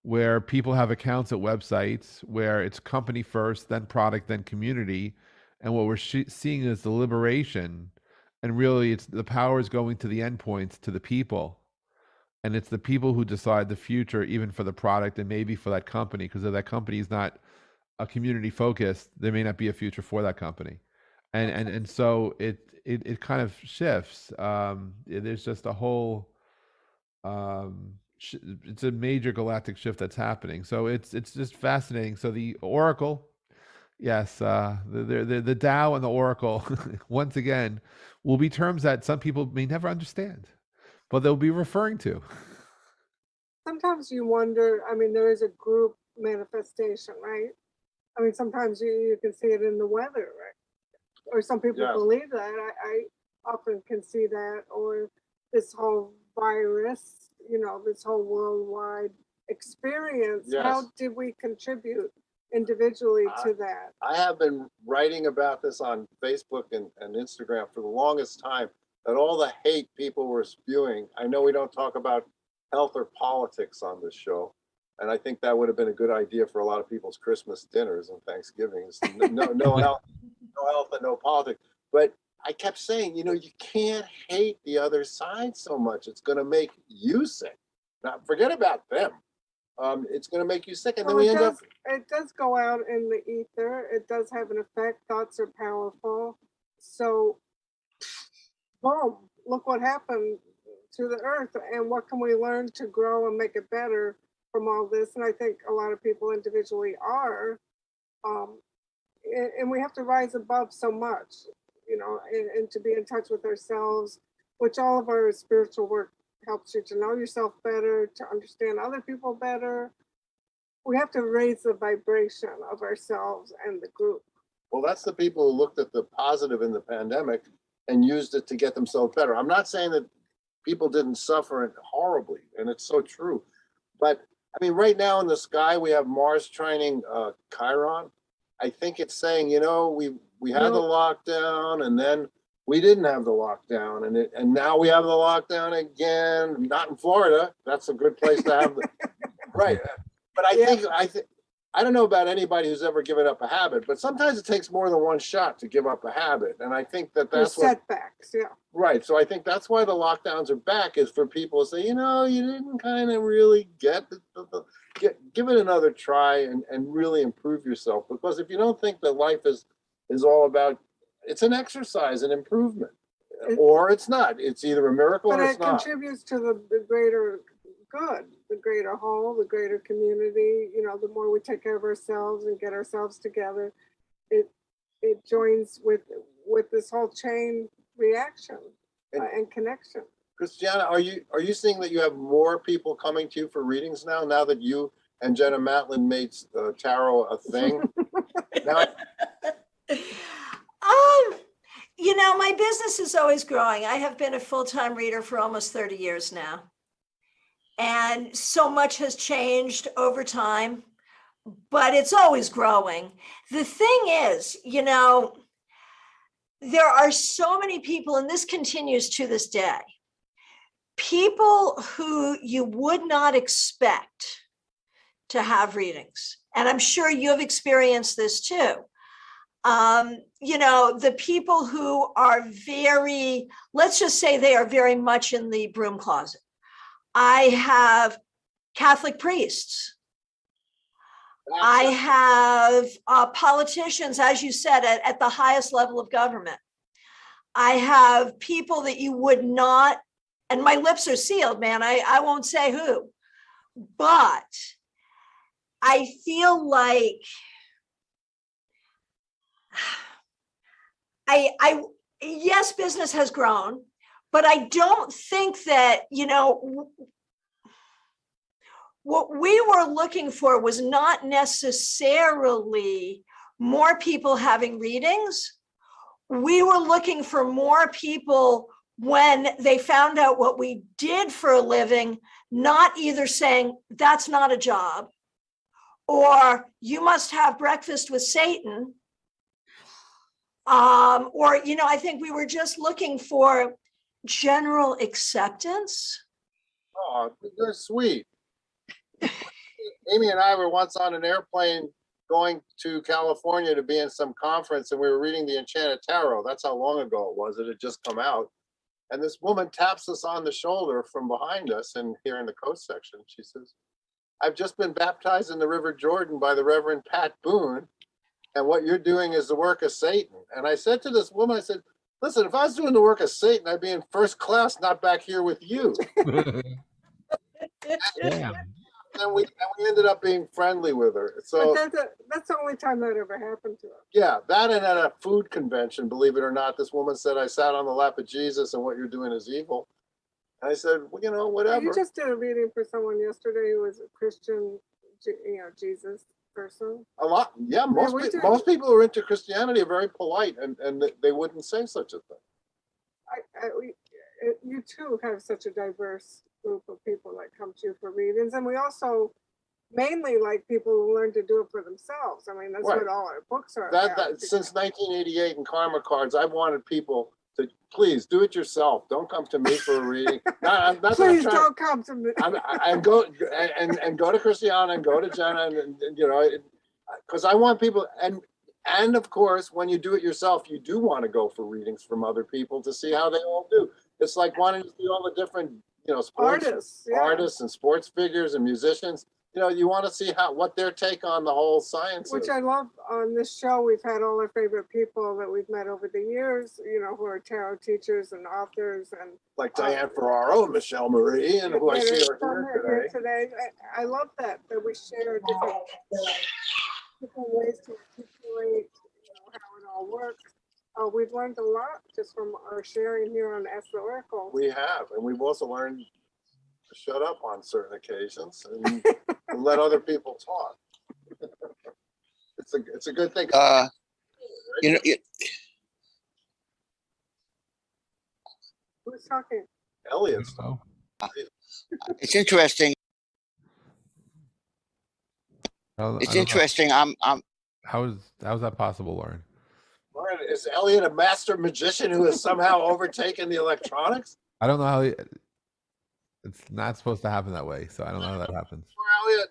where people have accounts at websites where it's company first, then product, then community. And what we're seeing is the liberation. And really, it's the power is going to the endpoints, to the people. And it's the people who decide the future, even for the product and maybe for that company. Because if that company is not a community focused, there may not be a future for that company. And so it kind of shifts. There's just a whole it's a major galactic shift that's happening. So it's just fascinating. So the Oracle, yes, the Tao and the Oracle, once again, will be terms that some people may never understand, but they'll be referring to. Sometimes you wonder, I mean, there is a group manifestation, right? I mean, sometimes you can see it in the weather, right? Or some people Yeah. believe that. I often can see that, or this whole virus, you know, this whole worldwide experience. Yes. How did we contribute individually to that? I have been writing about this on Facebook and Instagram for the longest time, that all the hate people were spewing. I know we don't talk about health or politics on this show, and I think that would have been a good idea for a lot of people's Christmas dinners and Thanksgivings. No health, no health and no politics. But I kept saying, you know, you can't hate the other side so much. It's going to make you sick. Now, forget about them. It's going to make you sick. And then Well, we end up. it does go out in the ether. It does have an effect. Thoughts are powerful. So, boom, look what happened to the earth. And what can we learn to grow and make it better from all this? And I think a lot of people individually are. And we have to rise above so much, you know, and to be in touch with ourselves, which all of our spiritual work helps you to know yourself better, to understand other people better. We have to raise the vibration of ourselves and the group. Well, that's the people who looked at the positive in the pandemic and used it to get themselves better. I'm not saying that people didn't suffer horribly, and it's so true. But I mean, right now in the sky, we have Mars trining Chiron. I think it's saying, you know, we had the lockdown, and then we didn't have the lockdown, and now we have the lockdown again. Not in Florida. That's a good place to have the right. But I don't know about anybody who's ever given up a habit, but sometimes it takes more than one shot to give up a habit, and I think that's what setbacks. Yeah. Right. So I think that's why the lockdowns are back, is for people to say, you know, you didn't kind of really give it another try and really improve yourself. Because if you don't think that life is all about, it's an exercise, an improvement, or it's not. It's either a miracle or it's not. But it contributes to the greater good, the greater whole, the greater community. You know, the more we take care of ourselves and get ourselves together, it joins with this whole chain reaction and connection. Christiana, are you seeing that you have more people coming to you for readings now that you and Jenna Matlin made tarot a thing? Now, you know, my business is always growing. I have been a full-time reader for almost 30 years now. And so much has changed over time, but it's always growing. The thing is, you know, there are so many people, and this continues to this day, people who you would not expect to have readings. And I'm sure you have experienced this too. You know, the people who are very, let's just say they are very much in the broom closet. I have Catholic priests. I have politicians, as you said, at the highest level of government. I have people that you would not, and my lips are sealed, man. I won't say who, but I feel like yes, business has grown, but I don't think that, you know, what we were looking for was not necessarily more people having readings. We were looking for more people when they found out what we did for a living, not either saying that's not a job or you must have breakfast with Satan. Or, you know, I think we were just looking for general acceptance. oh, they're sweet. Amy and I were once on an airplane going to California to be in some conference, and we were reading the Enchanted Tarot. That's how long ago it was. It had just come out. And this woman taps us on the shoulder from behind us, and here in the coast section, she says, "I've just been baptized in the River Jordan by the Reverend Pat Boone, and what you're doing is the work of Satan." And I said to this woman, I said, "Listen, if I was doing the work of Satan, I'd be in first class, not back here with you." Yeah. And we ended up being friendly with her. But So that's the only time that ever happened to us. yeah, that and at a food convention, believe it or not, this woman said, "I sat on the lap of Jesus, and what you're doing is evil." And I said, "Well, you know, whatever." You just did a reading for someone yesterday who was a Christian, Jesus person. A lot, yeah. Most we do. most people who are into Christianity are very polite, and they wouldn't say such a thing. You too have such a diverse group of people that come to you for readings, and we also mainly like people who learn to do it for themselves. I mean, that's Right. what all our books are That about. since 1988 in Karma Cards, I've wanted people to please do it yourself. Don't come to me for a reading. Not that I'm Please trying- don't come to me. and go to Christiana and go to Jenna, and you know, because I want people, and of course, when you do it yourself, you do want to go for readings from other people to see how they all do. It's like wanting to see all the different, sports Artists, and sports figures and musicians. You want to see what their take on the whole science which is. I love. On this show, we've had all our favorite people that we've met over the years, who are tarot teachers and authors, and Like Diane Ferraro and Michelle Marie, and who I see are here today. I love that we share different ways to articulate, how it all works. We've learned a lot just from our sharing here on Ask the Oracle. We have, and we've also learned to shut up on certain occasions and let other people talk. It's a good thing. Who's talking? Elliot's Oh, It's interesting. I don't It's know. interesting. I'm How is that possible, Lauren? Lauren, is Elliot a master magician who has somehow overtaken the electronics? I don't know how it's not supposed to happen that way, so I don't know how that happens. Poor Elliot.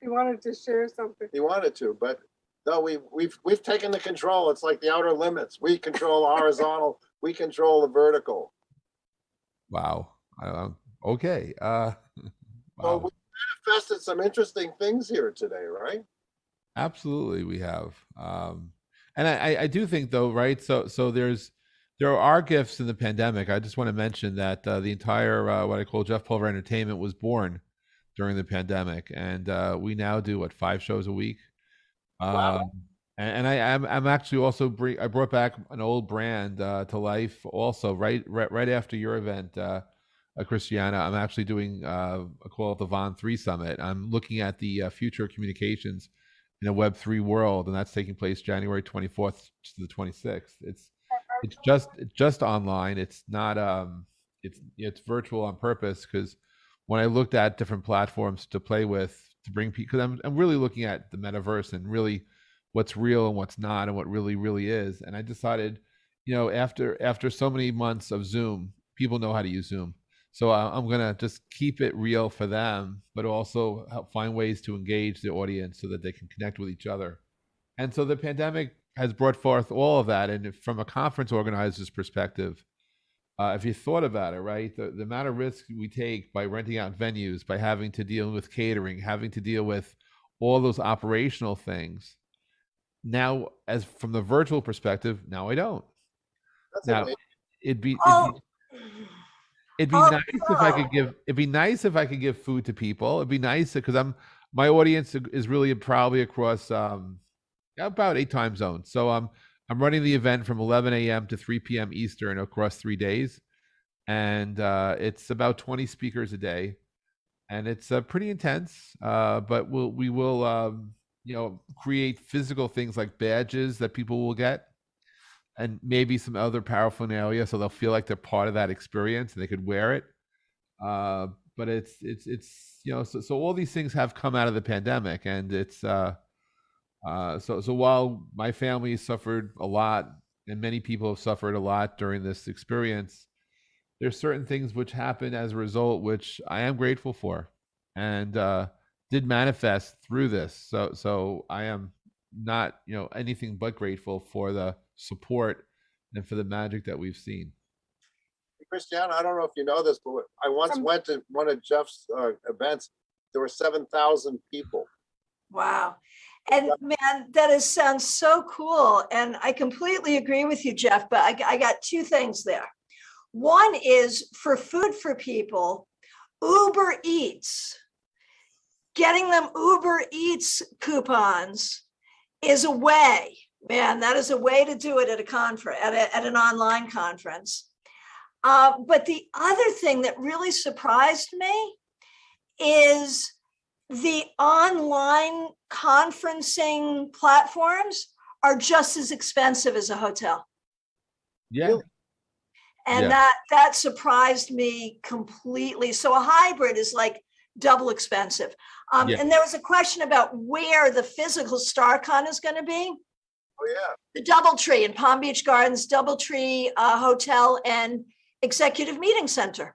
He wanted to share something. He wanted to, but no, we've taken the control. It's like the outer limits. We control the horizontal. We control the vertical. Wow. Okay. So Wow. we manifested some interesting things here today, right? Absolutely, we have. And I do think though, right? So there are gifts in the pandemic. I just want to mention that the entire what I call Jeff Pulver Entertainment was born during the pandemic, and we now do 5 shows a week. Wow. And I'm actually also I brought back an old brand to life also right after your event, Christiana. I'm actually doing I call it the Von 3 Summit. I'm looking at the future of communications in a Web3 world, and that's taking place January 24th to the 26th. It's just online. It's not it's virtual on purpose, because when I looked at different platforms to play with to bring people, because I'm really looking at the metaverse and really what's real and what's not and what really is. And I decided, after so many months of Zoom, people know how to use Zoom. So I'm going to just keep it real for them, but also help find ways to engage the audience so that they can connect with each other. And so the pandemic has brought forth all of that. And from a conference organizer's perspective, if you thought about it, right, the amount of risk we take by renting out venues, by having to deal with catering, having to deal with all those operational things. Now, as from the virtual perspective, now I don't. That's Now, amazing. it'd be Oh, nice if I could give. It'd be nice if I could give food to people. It'd be nice because my audience is really probably across about 8 time zones. So I'm running the event from 11 a.m. to 3 p.m. Eastern across 3 days, and it's about 20 speakers a day, and it's pretty intense. But we will create physical things like badges that people will get, and maybe some other paraphernalia, so they'll feel like they're part of that experience and they could wear it. But it's so all these things have come out of the pandemic, and it's so while my family suffered a lot and many people have suffered a lot during this experience, there's certain things which happen as a result which I am grateful for, and did manifest through this. So I am not, anything but grateful for the support and for the magic that we've seen. Christiana, I don't know if you know this, but I once Um, went to one of Jeff's events. There were 7,000 people. Wow. And man, sounds so cool. And I completely agree with you, Jeff, but I got two things there. One is for food for people, Uber Eats, getting them Uber Eats coupons is a way, man, that is a way to do it at a conference, at an online conference. But the other thing that really surprised me is the online conferencing platforms are just as expensive as a hotel. Yeah. Really? And Yeah. that surprised me completely. So a hybrid is like double expensive. Yeah. And there was a question about where the physical StarCon is going to be. Oh, yeah. The DoubleTree in Palm Beach Gardens, DoubleTree Hotel and Executive Meeting Center.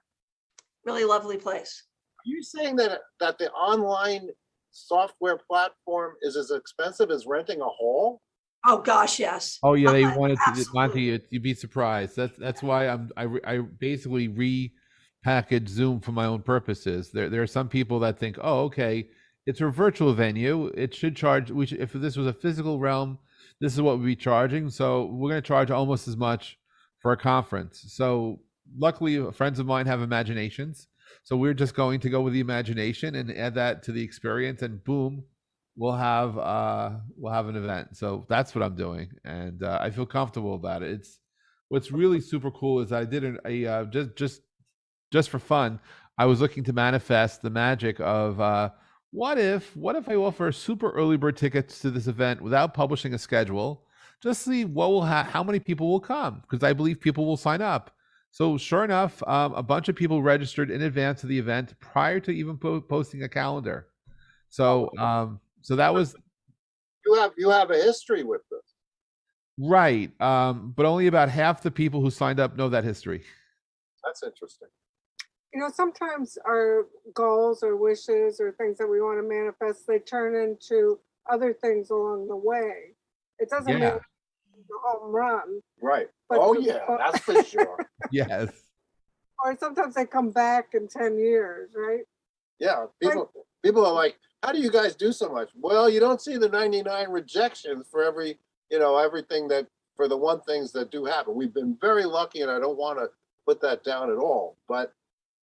Really lovely place. Are you saying that the online software platform is as expensive as renting a hall? Oh gosh, yes. Oh yeah, they wanted to, Absolutely. Monty. You'd be surprised. That's why I basically repackaged Zoom for my own purposes. There are some people that think, oh, okay, it's a virtual venue. It should charge. If this was a physical realm, this is what we'd be charging. So we're going to charge almost as much for a conference. So luckily, friends of mine have imaginations. So we're just going to go with the imagination and add that to the experience, and boom, we'll have an event. So that's what I'm doing, and I feel comfortable about it. It's what's really super cool is I did just for fun. I was looking to manifest the magic of what if I offer super early bird tickets to this event without publishing a schedule, just see what will how many people will come, because I believe people will sign up. So sure enough, a bunch of people registered in advance of the event prior to even posting a calendar. So so that was You have a history with this. right. But only about half the people who signed up know that history. That's interesting. Sometimes our goals or wishes or things that we want to manifest, they turn into other things along the way. It doesn't mean Yeah. it's a home run, Right. But Oh, the- yeah, but- that's for sure. Yes. or sometimes they come back in 10 years, right? Yeah, people are like, how do you guys do so much? Well, you don't see the 99 rejections for everything that, for the one things that do happen. We've been very lucky, and I don't want to put that down at all. But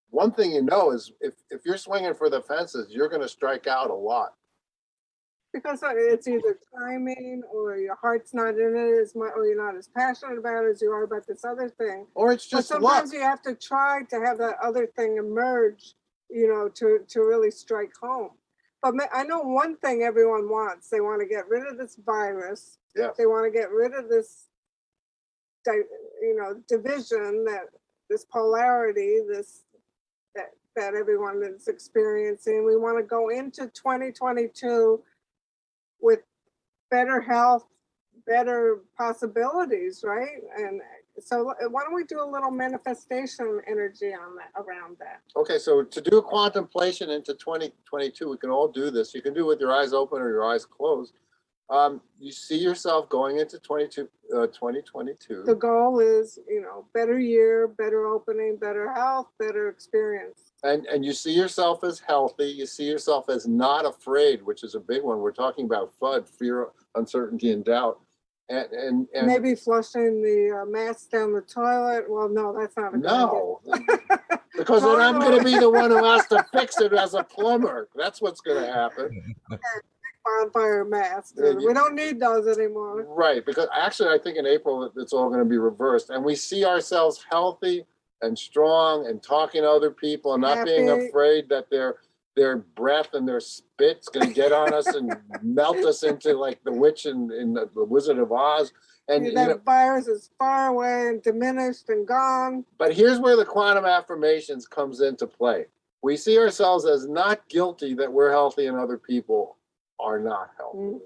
one thing is if you're swinging for the fences, you're going to strike out a lot. Because it's either timing or your heart's not in it as much, or you're not as passionate about it as you are about this other thing. Or it's But just luck. sometimes you have to try to have that other thing emerge, to really strike home. But I know one thing everyone wants. They want to get rid of this virus. Yeah. They want to get rid of this, division, this polarity, that everyone is experiencing. We want to go into 2022 with better health, better possibilities, right? And so why don't we do a little manifestation energy on that, around that? Okay, so to do a contemplation into 2022, we can all do this. You can do it with your eyes open or your eyes closed. You see yourself going into 2022. The goal is, better year, better opening, better health, better experience. And you see yourself as healthy. You see yourself as not afraid, which is a big one. We're talking about FUD, fear, uncertainty, and doubt. And Maybe flushing the mask down the toilet. Well, no, that's not a good no, because then I'm going to be the one who has to fix it as a plumber. That's what's going to happen. bonfire mask. Yeah, We don't need those anymore. Right, because actually I think in April it's all going to be reversed, and we see ourselves healthy and strong and talking to other people and not being Happy. afraid that their breath and their spit's going to get on us and melt us into like the witch in the Wizard of Oz. And That virus is far away and diminished and gone. but here's where the quantum affirmations comes into play. We see ourselves as not guilty that we're healthy and other people are not healthy. Mm.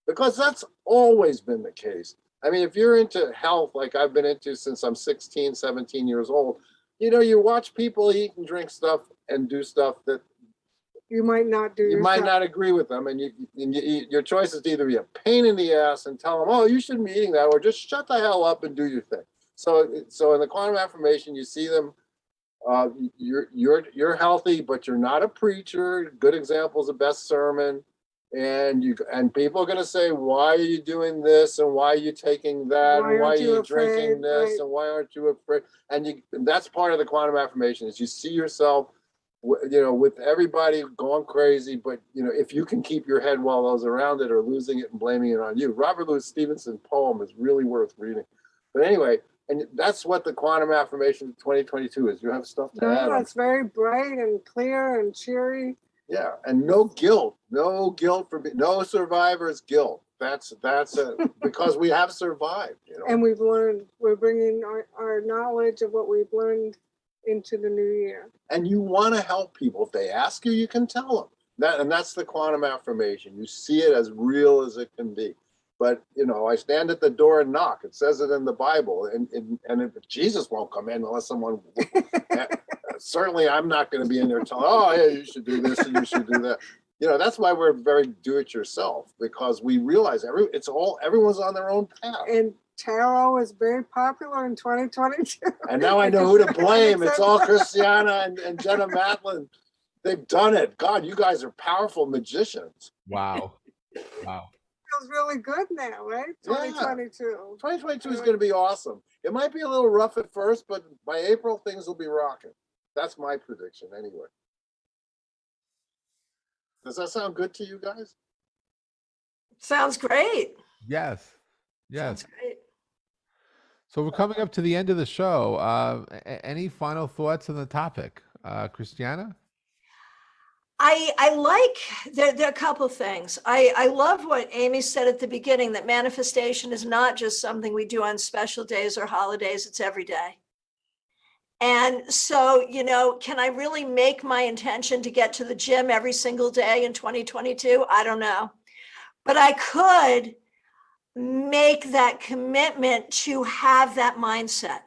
Because that's always been the case. I mean, if you're into health, like I've been into since I'm 16, 17 years old, you watch people eat and drink stuff and do stuff that you might not do You might yourself. not agree with them, and your choice is to either be a pain in the ass and tell them, oh, you shouldn't be eating that, or just shut the hell up and do your thing. So in the quantum affirmation, you see them, you're healthy, but you're not a preacher. Good example is the best sermon. And people are going to say, why are you doing this? And why are you taking that? Why And why are aren't you you drinking afraid? this? Right. And why aren't you afraid? And that's part of the quantum affirmation is you see yourself, with everybody going crazy, but if you can keep your head while those around it are losing it and blaming it on you. Robert Louis Stevenson's poem is really worth reading. But anyway, and that's what the quantum affirmation 2022 is. You have stuff to add. No, it's very bright and clear and cheery. Yeah, and no guilt for no survivor's guilt. That's because we have survived. And we're bringing our knowledge of what we've learned into the new year. And you want to help people. If they ask you, you can tell them. That's the quantum affirmation. You see it as real as it can be. But I stand at the door and knock. It says it in the Bible, and if Jesus won't come in unless someone. Certainly, I'm not going to be in there telling, oh, yeah, you should do this and you should do that. That's why we're very do-it-yourself, because we realize everyone's on their own path. And tarot is very popular in 2022. And now I know who to blame. It's all Christiana and Jenna Matlin. They've done it. God, you guys are powerful magicians. Wow. Feels really good now, right? 2022. 2022 is going to be awesome. It might be a little rough at first, but by April, things will be rocking. That's my prediction anyway. Does that sound good to you guys? Sounds great. Yes. Sounds great. So we're coming up to the end of the show. Any final thoughts on the topic, Christiana? I like, there are a couple of things. I love what Amy said at the beginning, that manifestation is not just something we do on special days or holidays, it's every day. And so, can I really make my intention to get to the gym every single day in 2022? I don't know. But I could make that commitment to have that mindset.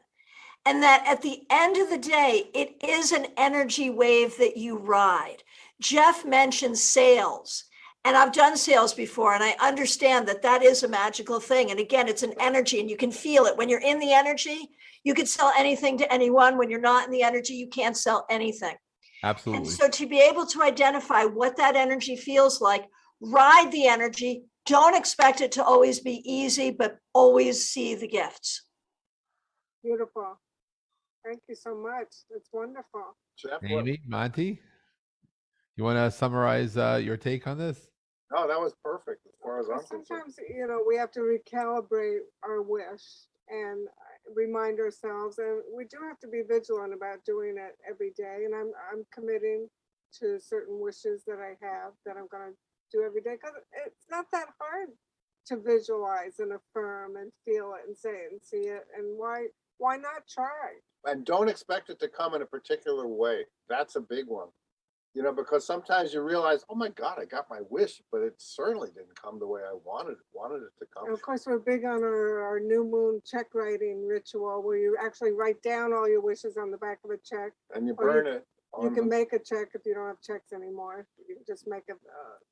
And that at the end of the day, it is an energy wave that you ride. Jeff mentioned sales, and I've done sales before, and I understand that is a magical thing. And again, it's an energy, and you can feel it. When you're in the energy, you could sell anything to anyone. When you're not in the energy, you can't sell anything. Absolutely. And so to be able to identify what that energy feels like, ride the energy. Don't expect it to always be easy, but always see the gifts. Beautiful. Thank you so much. It's wonderful. Jeff, Amy, Monty, you want to summarize your take on this? No, that was perfect as far as I'm concerned. Sometimes, we have to recalibrate our wish and remind ourselves, and we do have to be vigilant about doing it every day. And I'm committing to certain wishes that I have that I'm going to do every day, because it's not that hard to visualize and affirm and feel it and say it and see it. And why not try? And don't expect it to come in a particular way. That's a big one. Because sometimes you realize, oh my God, I got my wish, but it certainly didn't come the way I wanted it to come. And of course, we're big on our new moon check writing ritual, where you actually write down all your wishes on the back of a check. And you burn it. You can make a check if you don't have checks anymore. You can just make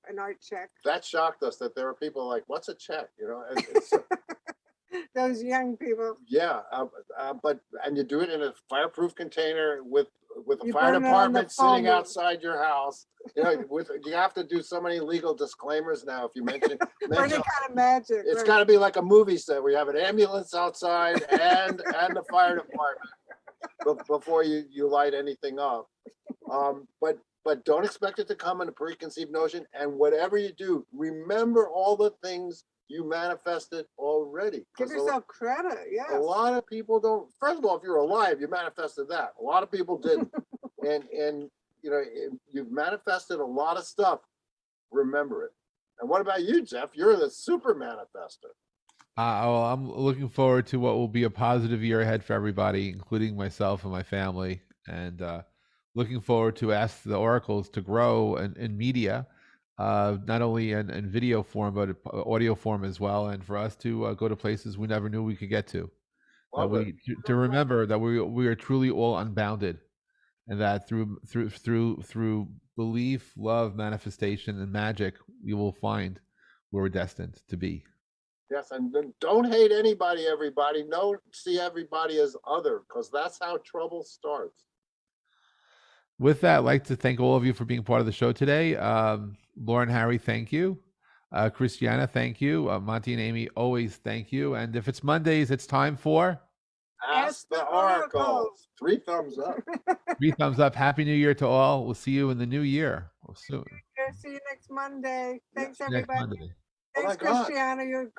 an art check. That shocked us, that there are people like, what's a check? Those young people. Yeah, and you do it in a fireproof container with a You fire burn it on the department sitting phone. outside your house. You have to do so many legal disclaimers now. If you mention Any kind of magic. it's right. got to be like a movie set where you have an ambulance outside and the fire department before you light anything up. But don't expect it to come in a preconceived notion. And whatever you do, remember all the things you manifested already. Give yourself credit. Yeah. A lot of people don't. First of all, if you're alive, you manifested that. A lot of people didn't. and you've manifested a lot of stuff. Remember it. And what about you, Jeff? You're the super manifester. Well, I'm looking forward to what will be a positive year ahead for everybody, including myself and my family. And looking forward to Ask the Oracles to grow in media, not only in video form, but audio form as well. And for us to go to places we never knew we could get to. To remember that we are truly all unbounded, and that through belief, love, manifestation, and magic, we will find where we're destined to be. Yes, and then don't hate anybody, everybody. Don't see everybody as other, because that's how trouble starts. With that, I'd like to thank all of you for being part of the show today. Lauren, Harry, thank you. Christiana, thank you. Monty and Amy, always thank you. And if it's Mondays, it's time for Ask the oracles. 3 thumbs up. 3 thumbs up. Happy New Year to all. We'll see you in the new year soon. See you next Monday. Thanks, Next everybody. Monday. Oh my Thanks, God. Christiana. You're